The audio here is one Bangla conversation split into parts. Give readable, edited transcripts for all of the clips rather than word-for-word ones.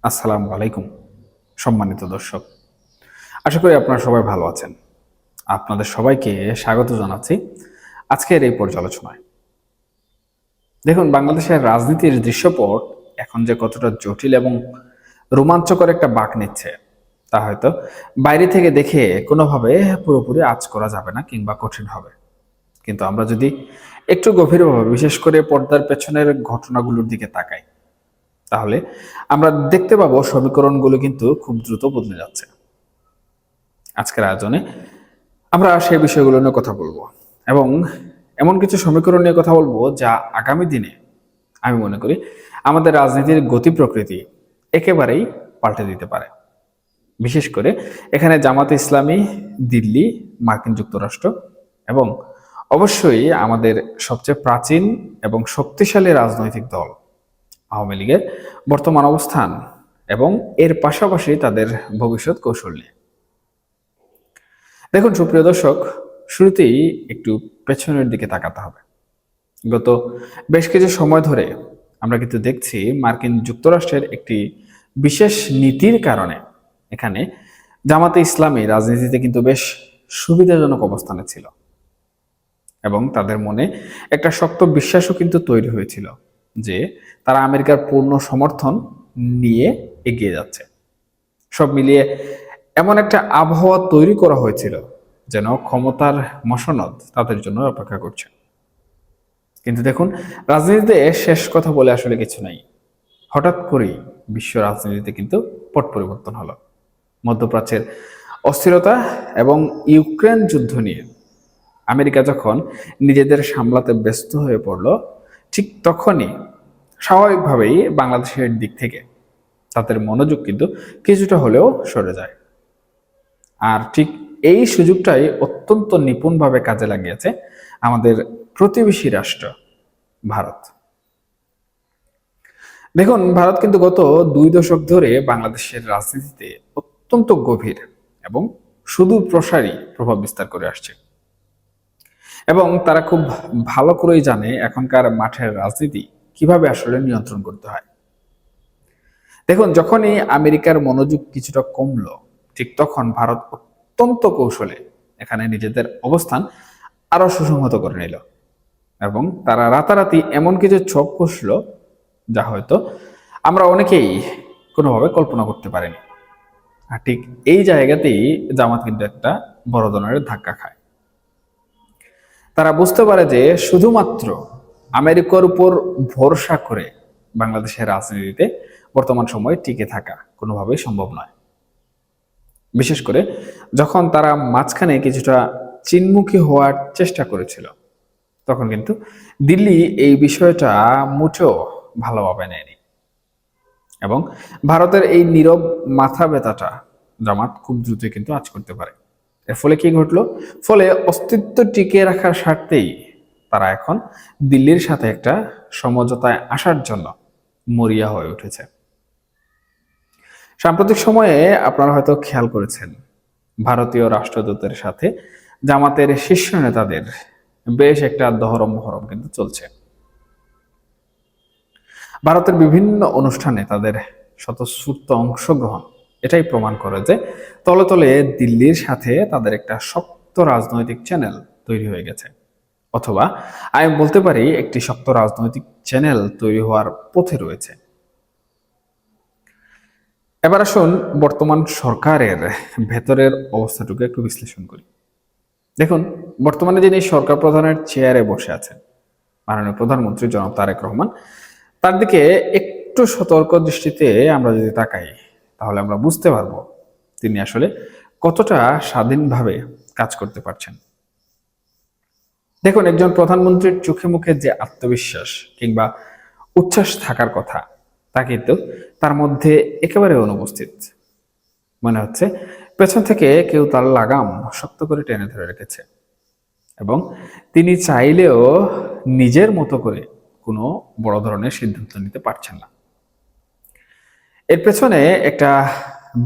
আসসালামু আলাইকুম সম্মানিত দর্শক। আশা করি আপনারা সবাই ভালো আছেন। আপনাদের সবাইকে স্বাগত জানাচ্ছি আজকের এই পর্যালোচনায়। দেখুন, বাংলাদেশের রাজনীতির দৃশ্যপট এখন যে কতটা জটিল এবং রোমাঞ্চকর একটা বাঁক নিচ্ছে তা হয়তো বাইরে থেকে দেখে কোনোভাবে পুরোপুরি আঁচ করা যাবে না কিংবা কঠিন হবে। কিন্তু আমরা যদি একটু গভীরভাবে, বিশেষ করে পর্দার পেছনের ঘটনাগুলোর দিকে তাকাই, তাহলে আমরা দেখতে পাবো সমীকরণগুলো কিন্তু খুব দ্রুত বদলে যাচ্ছে। আজকের আয়োজনে আমরা সেই বিষয়গুলো নিয়ে কথা বলবো এবং এমন কিছু সমীকরণ নিয়ে কথা বলবো যা আগামী দিনে আমি মনে করি আমাদের রাজনীতির গতি প্রকৃতি একেবারেই পাল্টে দিতে পারে। বিশেষ করে এখানে জামাতে ইসলামী, দিল্লি, মার্কিন যুক্তরাষ্ট্র এবং অবশ্যই আমাদের সবচেয়ে প্রাচীন এবং শক্তিশালী রাজনৈতিক দল আওয়ামী লীগের বর্তমান অবস্থান এবং এর পাশাপাশি তাদের ভবিষ্যৎ কৌশল নিয়ে। দেখুন সুপ্রিয় দর্শক, শুরুতেই একটু পেছনের দিকে তাকাতে হবে। গত বেশ কিছু সময় ধরে আমরা কিন্তু দেখছি মার্কিন যুক্তরাষ্ট্রের একটি বিশেষ নীতির কারণে এখানে জামাতে ইসলামী রাজনীতিতে কিন্তু বেশ সুবিধাজনক অবস্থানে ছিল এবং তাদের মনে একটা শক্ত বিশ্বাসও কিন্তু তৈরি হয়েছিল যে তারা আমেরিকার পূর্ণ সমর্থন নিয়ে এগিয়ে যাচ্ছে। সব মিলিয়ে এমন একটা আবহাওয়া তৈরি করা হয়েছিল যেন ক্ষমতার মসনদ তাদের জন্য অপেক্ষা করছে। কিন্তু দেখুন, রাজনীতিতে শেষ কথা বলে আসলে কিছু নাই। হঠাৎ করেই বিশ্ব রাজনীতিতে কিন্তু পট পরিবর্তন হলো। মধ্যপ্রাচ্যের অস্থিরতা এবং ইউক্রেন যুদ্ধ নিয়ে আমেরিকা যখন নিজেদের সামলাতে ব্যস্ত হয়ে পড়ল, ঠিক তখনই স্বাভাবিকভাবেই বাংলাদেশের দিক থেকে তাদের মনোযোগ কিন্তু কিছুটা হলেও সরে যায়। আর ঠিক এই সুযোগটাই অত্যন্ত নিপুণভাবে কাজে লাগিয়েছে আমাদের প্রতিবেশী রাষ্ট্র ভারত। দেখুন, ভারত কিন্তু গত 2 দশক ধরে বাংলাদেশের রাজনীতিতে অত্যন্ত গভীর এবং সুদূর প্রসারী প্রভাব বিস্তার করে আসছে এবং তারা খুব ভালো করেই জানে এখনকার মাঠের রাজনীতি কিভাবে আসলে নিয়ন্ত্রণ করতে হয়। দেখুন, যখনই আমেরিকার মনোযোগ কিছুটা কমলো, ঠিক তখন ভারত অত্যন্ত কৌশলে এখানে নিজেদের অবস্থান আরো সুসংহত করে নিল এবং তারা রাতারাতি এমন কিছু ছক কষল যা হয়তো আমরা অনেকেই কোনোভাবে কল্পনা করতে পারিনি। আর ঠিক এই জায়গাতেই জামাত কিন্তু একটা বড় ধরনের ধাক্কা খায়। তারা বুঝতে পারে যে শুধুমাত্র আমেরিকার উপর ভরসা করে বাংলাদেশের রাজনীতিতে বর্তমান সময়ে টিকে থাকা কোনোভাবেই সম্ভব নয়। বিশেষ করে যখন তারা মাঝখানে কিছুটা চীনমুখী হওয়ার চেষ্টা করেছিল, তখন কিন্তু দিল্লি এই বিষয়টা মুঠেও ভালোভাবে নেয়নি এবং ভারতের এই নীরব মাথা ব্যথাটা জামাত খুব দ্রুতই কিন্তু আঁচ করতে পারে। এর ফলে কি ঘটলো? ফলে অস্তিত্ব টিকিয়ে রাখার স্বার্থেই তারা এখন দিল্লির সাথে একটা সমঝোতায় আসার জন্য মরিয়া হয়ে উঠেছে। সাম্প্রতিক সময়ে আপনারা হয়তো খেয়াল করেছেন, ভারতীয় রাষ্ট্রদূতের সাথে জামাতের শীর্ষ নেতাদের বেশ একটা দহরম মহরম কিন্তু চলছে। ভারতের বিভিন্ন অনুষ্ঠানে তাদের স্বতঃস্ফূর্ত অংশগ্রহণ এটাই প্রমাণ করে যে তলে তলে দিল্লির সাথে তাদের একটা শক্ত রাজনৈতিক চ্যানেল তৈরি হয়ে গেছে, অথবা আমি বলতে পারি একটি শক্ত রাজনৈতিক চ্যানেল তৈরি হওয়ার পথে রয়েছে। এবার আসুন বর্তমান সরকারের ভেতরের অবস্থাটুকু একটু বিশ্লেষণ করি। দেখুন, বর্তমানে যিনি সরকার প্রধানের চেয়ারে বসে আছেন, মাননীয় প্রধানমন্ত্রী জনাব তারেক রহমান, তার দিকে একটু সতর্ক দৃষ্টিতে আমরা যদি তাকাই, তাহলে আমরা বুঝতে পারবো তিনি আসলে কতটা স্বাধীনভাবে কাজ করতে পারছেন। দেখুন, একজন প্রধানমন্ত্রীর চোখে মুখে যে আত্মবিশ্বাস কিংবা উচ্ছ্বাস থাকার কথা, তা কিন্তু তার মধ্যে একেবারে অনুপস্থিত। মনে হচ্ছে পেছন থেকে কেউ তার লাগাম শক্ত করে টেনে ধরে রেখেছে এবং তিনি চাইলেও নিজের মতো করে কোনো বড় ধরনের সিদ্ধান্ত নিতে পারছেন না। এর পেছনে একটা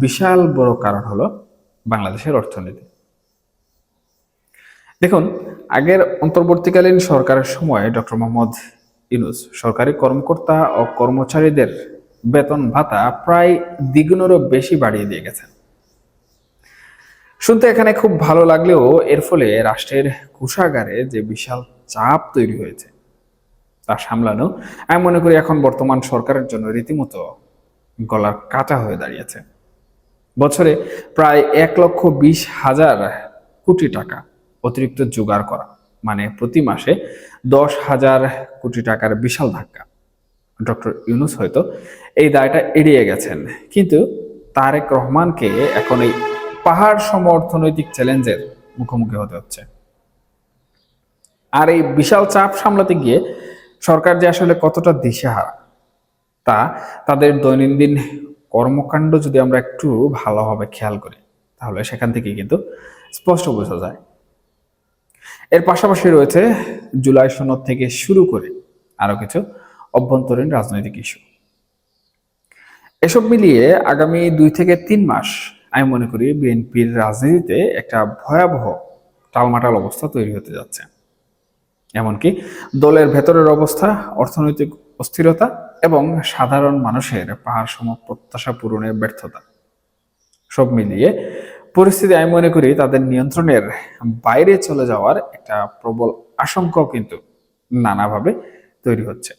বিশাল বড় কারণ হলো বাংলাদেশের অর্থনীতি। দেখুন, আগের অন্তর্বর্তীকালীন সরকারের সময় ডক্টর মোহাম্মদ ইউনূস সরকারি কর্মকর্তা ও কর্মচারীদের বেতন ভাতা প্রায় দ্বিগুণেরও বেশি বাড়িয়ে দিয়ে গেছেন। শুনতে এখানে খুব ভালো লাগলেও এর ফলে রাষ্ট্রের কোষাগারে যে বিশাল চাপ তৈরি হয়েছে তা সামলানো আমি মনে করি এখন বর্তমান সরকারের জন্য রীতিমতো গলার কাটা হয়ে দাঁড়িয়েছে। বছরে প্রায় 1,20,000 কোটি টাকা অতিরিক্ত জোগাড় করা মানে প্রতি মাসে 10,000 কোটি টাকার বিশাল ধাক্কা। ডক্টর ইউনূস হয়তো এই দায়টা এড়িয়ে গেছেন, কিন্তু তারেক রহমানকে এখন এই পাহাড় সম অর্থনৈতিক চ্যালেঞ্জের মুখোমুখি হতে হচ্ছে। আর এই বিশাল চাপ সামলাতে গিয়ে সরকার যে আসলে কতটা দিশেহারা তা তাদের দৈনন্দিন কর্মকাণ্ড যদি আমরা একটু ভালোভাবে খেয়াল করি তাহলে সেখান থেকে কিন্তু স্পষ্ট বোঝা যায়। এর পাশাপাশি রয়েছে জুলাই সনদ থেকে শুরু করে আরো কিছু অভ্যন্তরীণ রাজনৈতিক ইস্যু। এসব মিলিয়ে আগামী 2 থেকে 3 মাস আমি মনে করি বিএনপির রাজনীতিতে একটা ভয়াবহ টালমাটাল অবস্থা তৈরি হতে যাচ্ছে। এমনকি দলের ভেতরের অবস্থা, অর্থনৈতিক অস্থিরতা এবং সাধারণ মানুষের পাহাড় সম প্রত্যাশা পূরণের ব্যর্থতা, সব মিলিয়ে পরিস্থিতি আমি মনে করি তাদের নিয়ন্ত্রণের বাইরে চলে যাওয়ার একটা প্রবল আশঙ্কাও কিন্তু নানাভাবে তৈরি হচ্ছে।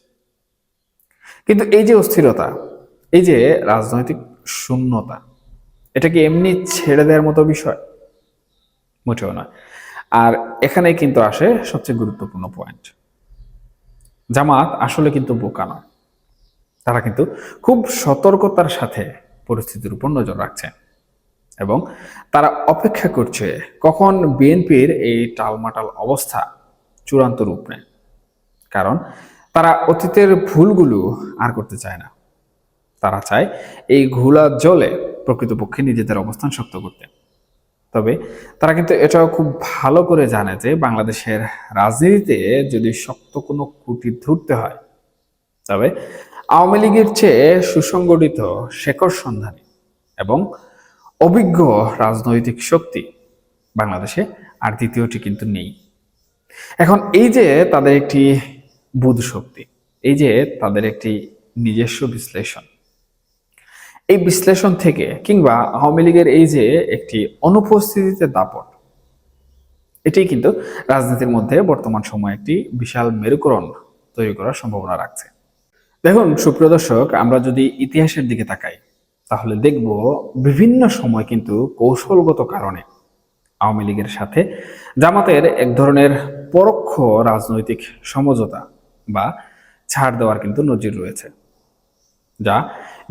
কিন্তু এই যে অস্থিরতা, এই যে রাজনৈতিক শূন্যতা, এটা কি এমনি ছেড়ে দেওয়ার মতো বিষয়? মোটেও নয়। আর এখানে কিন্তু আসে সবচেয়ে গুরুত্বপূর্ণ পয়েন্ট। জামাত আসলে কিন্তু বোকা নয়, তারা কিন্তু খুব সতর্কতার সাথে পরিস্থিতির উপর নজর রাখছে এবং তারা অপেক্ষা করছে কখন বিএনপির এই টালমাটাল অবস্থা চূড়ান্ত রূপ নেয়। কারণ তারা অতীতের ভুলগুলো আর করতে চায় না, তারা চায় এই ঘোলা জলে প্রকৃতপক্ষে নিজেদের অবস্থান শক্ত করতে। তবে তারা কিন্তু এটাও খুব ভালো করে জানে যে বাংলাদেশের রাজনীতিতে যদি শক্ত কোনো খুঁটি ধরতে হয় তবে আওয়ামী লীগের চেয়ে সুসংগঠিত শেকড় সন্ধানী এবং অভিজ্ঞ রাজনৈতিক শক্তি বাংলাদেশে আর দ্বিতীয়টি কিন্তু নেই। এখন এই যে তাদের একটি বুধ শক্তি, এই যে তাদের একটি নিজস্ব বিশ্লেষণ, এই বিশ্লেষণ থেকে কিংবা আওয়ামী লীগের এই যে একটি অনুপস্থিতিতে দাপট, এটাই কিন্তু রাজনীতির মধ্যে বর্তমান সময়ে একটি বিশাল মেরুকরণ তৈরি করার সম্ভাবনা রাখছে। দেখুন সুপ্রিয় দর্শক, আমরা যদি ইতিহাসের দিকে তাকাই তাহলে দেখব বিভিন্ন সময় কিন্তু কৌশলগত কারণে আওয়ামী লীগের সাথে জামাতের এক ধরনের পরোক্ষ রাজনৈতিক সমঝোতা বা ছাড় দেওয়ার কিন্তু নজির রয়েছে, যা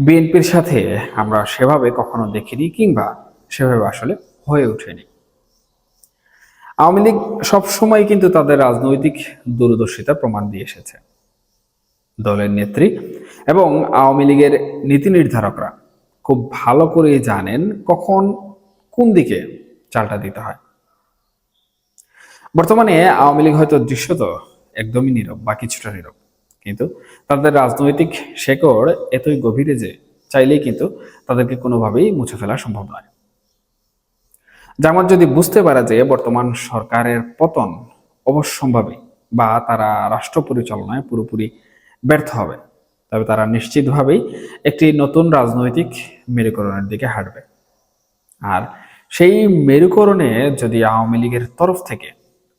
বিএনপির সাথে আমরা সেভাবে কখনো দেখিনি কিংবা সেভাবে আসলে হয়ে ওঠেনি। আওয়ামী লীগ সবসময় কিন্তু তাদের রাজনৈতিক দূরদর্শিতা প্রমাণ দিয়ে এসেছে। দলের নেত্রী এবং আওয়ামী লীগের নীতি নির্ধারকরা খুব ভালো করে জানেন কখন কোন দিকে চালটা দিতে হয়। বর্তমানে আওয়ামী লীগ হয়তো দৃশ্যত একদমই নীরব বা কিছুটা নীরব, কিন্তু তাদের রাজনৈতিক শেকড় এতই গভীরে যে চাইলেই কিন্তু তাদেরকে কোনোভাবেই মুছে ফেলা সম্ভব নয়। জামাত যদি বুঝতে পারে যে বর্তমান সরকারের পতন অবশ্যম্ভাবী বা তারা রাষ্ট্র পরিচালনায় পুরোপুরি ব্যর্থ হবে, তবে তারা নিশ্চিতভাবেই একটি নতুন রাজনৈতিক মেরুকরণের দিকে হাঁটবে। আর সেই মেরুকরণে যদি আওয়ামী লীগের তরফ থেকে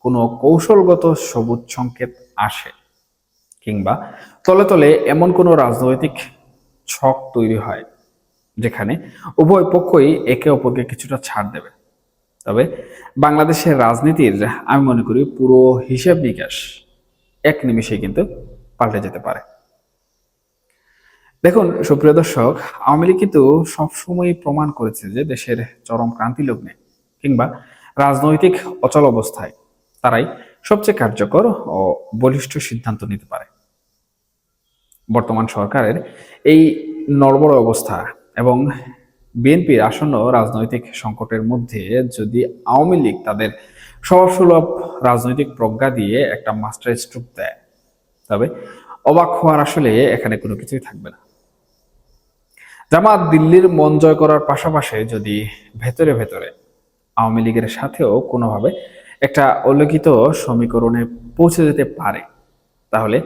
কোনো কৌশলগত সবুজ সংকেত আসে কিংবা তলে তলে এমন কোনো রাজনৈতিক ছক তৈরি হয় যেখানে উভয় পক্ষই একে অপরকে কিছুটা ছাড় দেবে, তবে বাংলাদেশের রাজনীতির আমি মনে করি পুরো হিসাব নিকাশ এক নিমিষে কিন্তু পাল্টে যেতে পারে। দেখুন সুপ্রিয় দর্শক, আওয়ামী লীগ কিন্তু সবসময় প্রমাণ করেছে যে দেশের চরম ক্রান্তি লগ্নে কিংবা রাজনৈতিক অচল অবস্থায় তারাই সবচেয়ে কার্যকর ও বলিষ্ঠ সিদ্ধান্ত নিতে পারে। বর্তমান সরকারের এই নড়বড় অবস্থা এবং বিএনপির আসন্ন রাজনৈতিক সংকটের মধ্যে যদি আওয়ামী লীগ তাদের স্বভাবসুলভ রাজনৈতিক প্রজ্ঞা দিয়ে একটা মাস্টার স্ট্রোক দেয় তবে অবাক হওয়ার আসলে এখানে কোনো কিছুই থাকবে না। জামাত দিল্লির মন জয় করার পাশাপাশি যদি ভেতরে ভেতরে আওয়ামী লীগের সাথেও কোনোভাবে একটা উল্লেখিত সমীকরণে পৌঁছে যেতে পারে তাহলে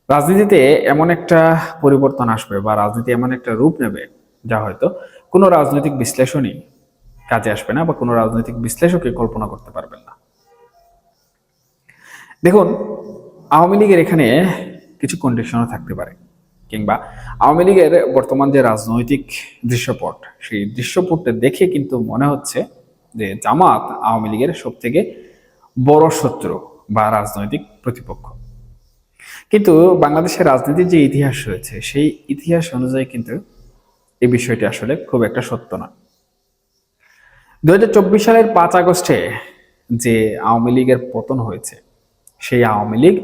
রাজনীতিতে এমন একটা পরিবর্তন আসবে বা রাজনীতি এমন একটা রূপ নেবে যা হয়তো কোনো রাজনৈতিক বিশ্লেষণই কাজে আসবে না বা কোনো রাজনৈতিক বিশ্লেষকই কল্পনা করতে পারবেন না। দেখুন, আওয়ামী লীগের এখানে কিছু কন্ডিশনও থাকতে পারে, কিংবা আওয়ামী লীগের বর্তমান যে রাজনৈতিক দৃশ্যপট, সেই দৃশ্যপটটা দেখে কিন্তু মনে হচ্ছে যে জামাত আওয়ামী লীগের সব থেকে বড় শত্রু বা রাজনৈতিক প্রতিপক্ষ। কিন্তু বাংলাদেশের রাজনীতির যে ইতিহাস রয়েছে সেই ইতিহাস অনুযায়ী কিন্তু এই বিষয়টি আসলে খুব একটা সত্য না। 2024 সালের 5 আগস্টে যে আওয়ামী লীগের পতন হয়েছে, সেই আওয়ামী লীগ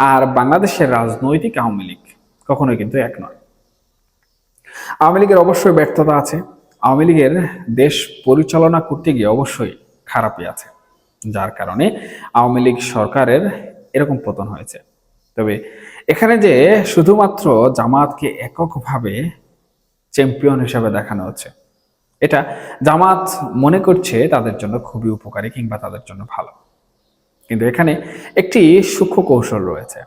আর বাংলাদেশের রাজনৈতিক আওয়ামী লীগ কখনোই কিন্তু এক নয়। আওয়ামী লীগের অবশ্যই ব্যর্থতা আছে, আওয়ামী লীগের দেশ পরিচালনা করতে গিয়ে অবশ্যই খারাপই আছে, যার কারণে আওয়ামী লীগ সরকারের এরকম পতন হয়েছে। তবে এখানে যে শুধুমাত্র জামাতকে এককভাবে চ্যাম্পিয়ন হিসেবে দেখানো হচ্ছে, এটা জামাত মনে করছে তাদের জন্য খুবই উপকারী কিংবা তাদের জন্য ভালো। কিন্তু এখানে একটি সূক্ষ্ম কৌশল রয়েছে,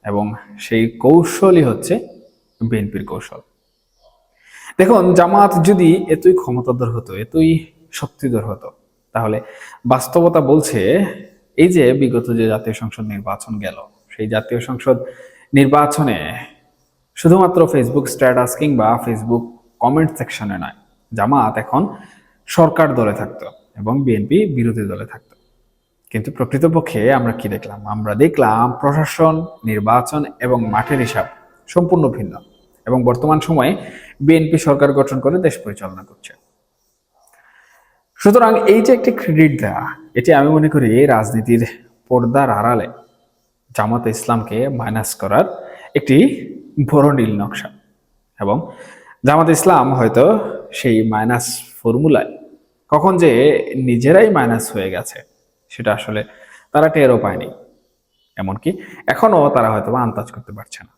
এবং সেই কৌশলই হচ্ছে বিএনপির কৌশল। দেখুন, জামাত যদি এতই ক্ষমতাধর হতো, এতই শক্তিধর হতো, তাহলে বাস্তবতা বলছে এই যে বিগত যে জাতীয় সংসদ নির্বাচন গেল, সেই জাতীয় সংসদ নির্বাচনে শুধুমাত্র ফেসবুক স্ট্যাটাস কিংবা ফেসবুক কমেন্ট সেকশনে নয়, জামাত এখন সরকার দলে থাকতো এবং বিএনপি বিরোধী দলে থাকতো। কিন্তু প্রকৃতপক্ষে আমরা কি দেখলাম? আমরা দেখলাম প্রশাসন, নির্বাচন এবং মাঠের হিসাব সম্পূর্ণ ভিন্ন, এবং বর্তমান সময়ে বিএনপি সরকার গঠন করে দেশ পরিচালনা করছে। সুতরাং এই যে একটি ক্রেডিট দেওয়া, এটি আমি মনে করি রাজনীতির পর্দার আড়ালে জামাতে ইসলামকে মাইনাস করার একটি বড় নীল নকশা। এবং জামাতে ইসলাম হয়তো সেই মাইনাস ফর্মুলায় কখন যে নিজেরাই মাইনাস হয়ে গেছে সেটা আসলে তারা টেরও পায়নি, এমনকি এখনো তারা হয়তো আন্দাজ করতে পারছে না।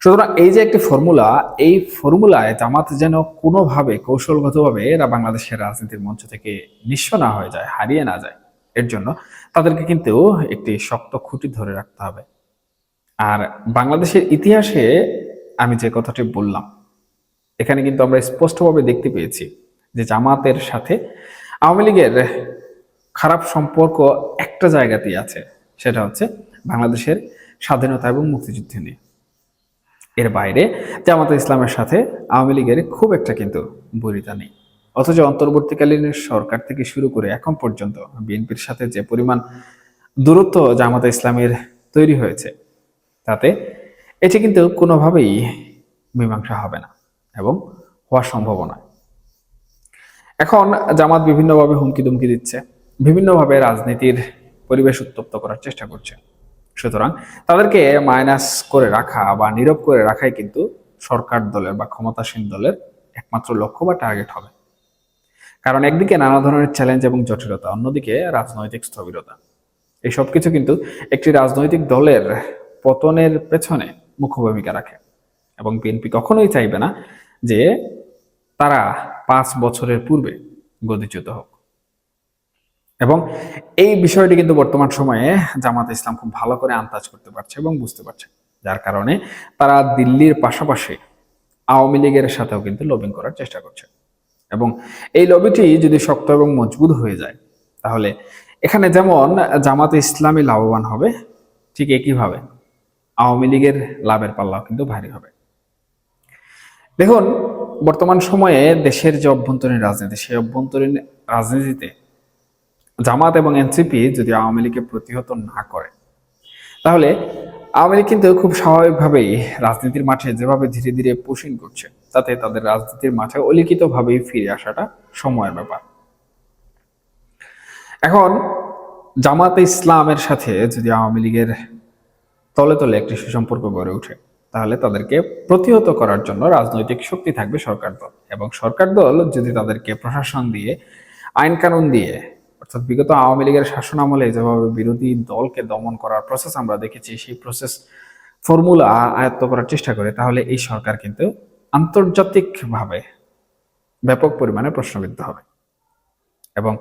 সুতরাং এই যে একটি ফর্মুলা, এই ফর্মুলায় জামাত যেন কোনোভাবে কৌশলগতভাবে এরা বাংলাদেশের রাজনীতির মঞ্চ থেকে নিঃস্ব না হয়ে যায়, হারিয়ে না যায়, এর জন্য তাদেরকে কিন্তু একটি শক্ত খুঁটি ধরে রাখতে হবে। আর বাংলাদেশের ইতিহাসে আমি যে কথাটি বললাম, এখানে কিন্তু আমরা স্পষ্টভাবে দেখতে পেয়েছি যে জামাতের সাথে আওয়ামী লীগের খারাপ সম্পর্ক একটা জায়গাতেই আছে, সেটা হচ্ছে বাংলাদেশের স্বাধীনতা এবং মুক্তিযুদ্ধ নিয়ে। এর বাইরে জামাতে ইসলামের সাথে আওয়ামী লীগের খুব একটা কিন্তু বৈরিতা নেই। অথচ অন্তর্বর্তীকালীন সরকার থেকে শুরু করে এখন পর্যন্ত বিএনপির সাথে যে পরিমাণ দূরত্ব জামাতে ইসলামের তৈরি হয়েছে, তাতে এটি কিন্তু কোনোভাবেই মীমাংসা হবে না এবং হওয়ার সম্ভাবনা। এখন জামাত বিভিন্নভাবে হুমকি দুমকি দিচ্ছে, বিভিন্নভাবে রাজনীতির পরিবেশ উত্তপ্ত করার চেষ্টা করছে। সুতরাং তাদেরকে মাইনাস করে রাখা বা নীরব করে রাখাই কিন্তু সরকার দলের বা ক্ষমতাসীন দলের একমাত্র লক্ষ্য বা টার্গেট হবে। কারণ একদিকে নানা ধরনের চ্যালেঞ্জ এবং জটিলতা, অন্যদিকে রাজনৈতিক স্থবিরতা, এই সব কিছু কিন্তু একটি রাজনৈতিক দলের পতনের পেছনে মুখ্য ভূমিকা রাখে। এবং বিএনপি কখনোই চাইবে না যে তারা 5 বছরের পূর্বে গদিচ্যুত হোক। এবং এই বিষয়টি কিন্তু বর্তমান সময়ে জামাতে ইসলাম খুব ভালো করে আন্দাজ করতে পারছে এবং বুঝতে পারছে, যার কারণে তারা দিল্লির পাশাপাশি আওয়ামী লীগের সাথেও কিন্তু লবিং করার চেষ্টা করছে। এবং এই লবিটি যদি শক্ত এবং মজবুত হয়ে যায়, তাহলে এখানে যেমন জামাতে ইসলামী লাভবান হবে, ঠিক একইভাবে আওয়ামী লীগের লাভের পাল্লাও কিন্তু ভারী হবে। দেখুন, বর্তমান সময়ে দেশের যে অভ্যন্তরীণ রাজনীতি, সেই অভ্যন্তরীণ রাজনীতিতে জামাত এবং এনসিপি যদি আওয়ামী লীগকে প্রতিহত না করে, তাহলে আওয়ামী লীগ কিন্তু খুব স্বাভাবিকভাবেই রাজনীতির মাঠে যেভাবে ধীরে ধীরে পুশিং করছে, তাতে তাদের রাজনীতির মাঠে অলিখিতভাবেই ফিরে আসাটা সময়ের ব্যাপার। এখন জামাতে ইসলামের সাথে যদি আওয়ামী লীগের তলে তলে একটি সুসম্পর্ক গড়ে ওঠে, তাহলে তাদেরকে প্রতিহত করার জন্য রাজনৈতিক শক্তি থাকবে সরকার দল, এবং সরকার দল যদি তাদেরকে প্রশাসন দিয়ে, আইন কানুন দিয়ে, অর্থাৎ বিগত আওয়ামী লীগের শাসন আমলে যেভাবে বিরোধী দলকে দমন করার প্রসেস আমরা দেখেছি, সেই প্রসেস ফর্মুলা আয়ত্ত করার চেষ্টা করে, তাহলে এই সরকার কিন্তু আন্তর্জাতিকভাবে ব্যাপক পরিমাণে প্রশ্নবিদ্ধ হবে। এবং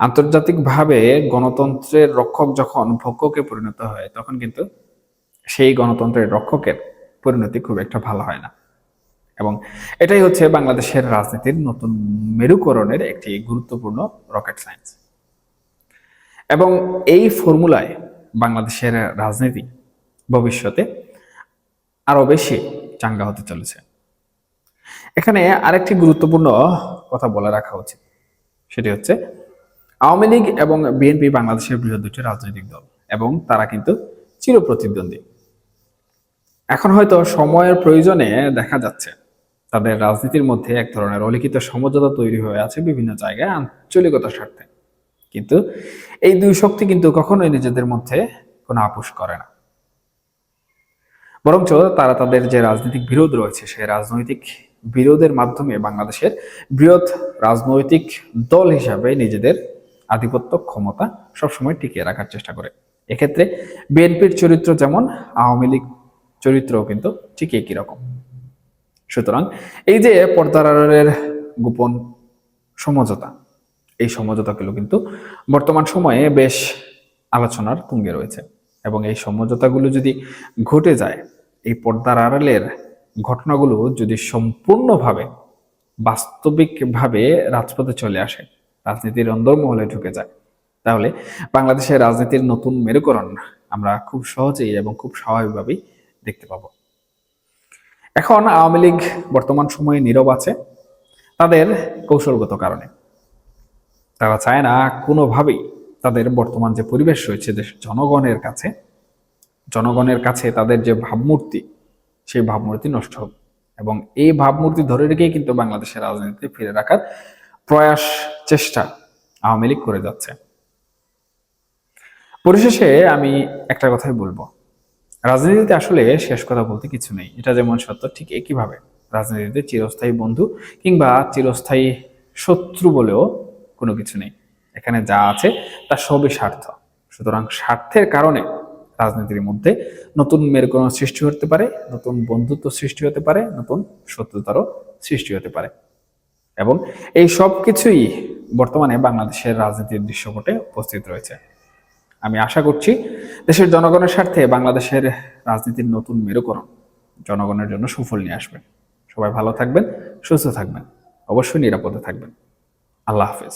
আন্তর্জাতিকভাবে গণতন্ত্রের রক্ষক যখন ভক্ষকে পরিণত হয়, তখন কিন্তু সেই গণতন্ত্রের রক্ষকের পরিণতি খুব একটা ভালো হয় না। এবং এটাই হচ্ছে বাংলাদেশের রাজনীতির নতুন মেরুকরণের একটি গুরুত্বপূর্ণ রকেট সায়েন্স। এবং এই ফর্মুলায় বাংলাদেশের রাজনীতি ভবিষ্যতে আরো বেশি চাঙ্গা হতে চলেছে। এখানে আরেকটি গুরুত্বপূর্ণ কথা বলে রাখা উচিত, সেটি হচ্ছে আওয়ামী লীগ এবং বিএনপি বাংলাদেশের বৃহৎ দুটি রাজনৈতিক দল এবং তারা কিন্তু চিরপ্রতিদ্বন্দ্বী। এখন হয়তো সময়ের প্রয়োজনে দেখা যাচ্ছে তাদের রাজনীতির মধ্যে এক ধরনের অলিখিত সমঝোতা তৈরি হয়ে আছে বিভিন্ন জায়গায় আঞ্চলিকতার স্বার্থে, কিন্তু এই দুই শক্তি কিন্তু কখনোই নিজেদের মধ্যে কোনো আপোষ করে না। বরঞ্চ তারা তাদের যে রাজনৈতিক বিরোধ রয়েছে সেই রাজনৈতিক বিরোধের মাধ্যমে বাংলাদেশের বৃহৎ রাজনৈতিক দল হিসাবে নিজেদের আধিপত্য ক্ষমতা সবসময় টিকিয়ে রাখার চেষ্টা করে। এক্ষেত্রে বিএনপির চরিত্র যেমন, আওয়ামী লীগ চরিত্রও কিন্তু ঠিক একই রকম। সুতরাং এই যে পর্দার আড়ালের গোপন সমঝোতা, এই সমঝোতাগুলো কিন্তু বর্তমান সময়ে বেশ আলোচনার তুঙ্গে রয়েছে। এবং এই সমঝোতাগুলো যদি ঘটে যায়, এই পর্দার আড়ালের ঘটনাগুলো যদি সম্পূর্ণভাবে বাস্তবিকভাবে রাজপথে চলে আসে, রাজনীতির অন্দরমহলে ঢুকে যায়, তাহলে বাংলাদেশের রাজনীতির নতুন মেরুকরণ আমরা খুব সহজেই এবং খুব স্বাভাবিকভাবেই দেখতে পাবো। এখন আওয়ামী লীগ বর্তমান সময়ে নীরব আছে তাদের কৌশলগত কারণে। তারা চায় না কোনোভাবেই তাদের বর্তমান যে পরিবেশ রয়েছে দেশের জনগণের কাছে তাদের যে ভাবমূর্তি, সেই ভাবমূর্তি নষ্ট হোক। এবং এই ভাবমূর্তি ধরে রেখেই কিন্তু বাংলাদেশের রাজনীতিতে ফিরে রাখার প্রয়াস চেষ্টা আওয়ামী লীগ করে যাচ্ছে। পরিশেষে আমি একটা কথাই বলবো, রাজনীতিতে আসলে শেষ কথা বলতে কিছু নেই। এটা যেমন সত্য, ঠিক একইভাবে রাজনীতিতে চিরস্থায়ী বন্ধু কিংবা চিরস্থায়ী শত্রু বলেও কোনো কিছু নেই। এখানে যা আছে তা সবই স্বার্থ। সুতরাং স্বার্থের কারণে রাজনীতির মধ্যে নতুন মেরুকরণ সৃষ্টি হতে পারে, নতুন বন্ধুত্ব সৃষ্টি হতে পারে, নতুন শত্রুতারও সৃষ্টি হতে পারে। এবং এই সব কিছুই বর্তমানে বাংলাদেশের রাজনীতির দৃশ্যপটে উপস্থিত রয়েছে। আমি আশা করছি দেশের জনগণের স্বার্থে বাংলাদেশের রাজনীতির নতুন মেরুকরণ জনগণের জন্য সুফল নিয়ে আসবে। সবাই ভালো থাকবেন, সুস্থ থাকবেন, অবশ্যই নিরাপদে থাকবেন। আল্লাহ হাফেজ।